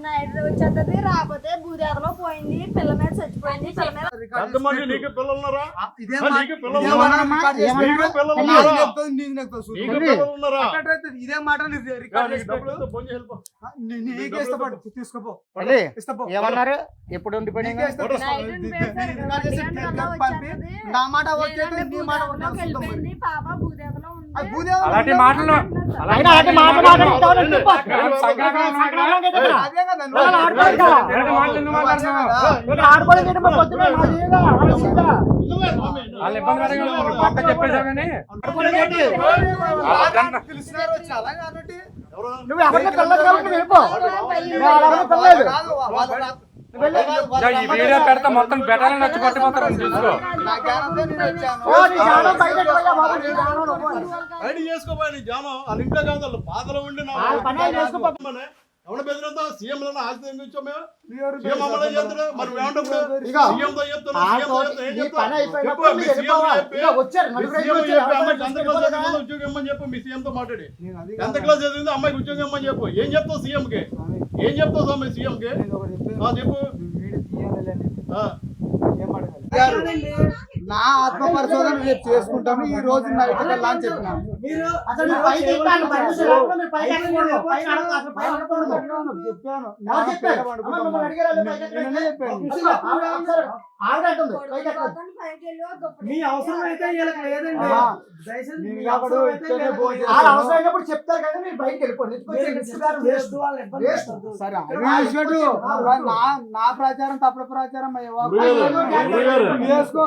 Night వచ్చేది రాకపోతే భూదేవలో పోయింది, పిల్ల మీద చచ్చిపోయింది. పిల్ల మీద నీకు పిల్లలున్నారా? ఇదే మాట ఏమన్నారు? ఎప్పుడు ఉండిపోయి నా మాట వెళ్ళిపోయింది. పాప భూదేవలో ఉంది. అలాంటి మాటలు నువ్వు ఎవరిని పిల్లలు కాబట్టి వెళ్ళిపో. ఈ వీడియో పెడతా మొత్తం బెటాలను వచ్చి పట్టుకోతారు చూసుకో. రెడీ చేసుకోపోయి జానం వాళ్ళ ఇంట్లో కాదు, వాళ్ళు బాధలో ఉండి ఎవడ బెదిరంతా సీఎం ఆస్తి ఇచ్చాం మేము. సీఎం అమలు చేస్తాడు మరి సీఎంతో ఉద్యోగం ఇమ్మని చెప్పు. మీ సీఎంతో మాట్లాడి 10th క్లాస్ చదివింది అమ్మాయికి ఉద్యోగం ఇమ్మని చెప్పు. ఏం చెప్తావు సీఎంకి? ఏం చెప్తావు స్వామి సీఎంకి? చెప్పు. నా ఆత్మ పరిశోధన రేపు చేసుకుంటాము. ఈ రోజు నైట్ వెళ్ళా అని చెప్పిన. మీ అవసరం అయితే లేదండి. అవసరమైనప్పుడు చెప్తారు కదా, మీరు బయటకు వెళ్ళిపోండి. సరే నా ప్రచారం తప్పుడు ప్రచారం చేసుకో.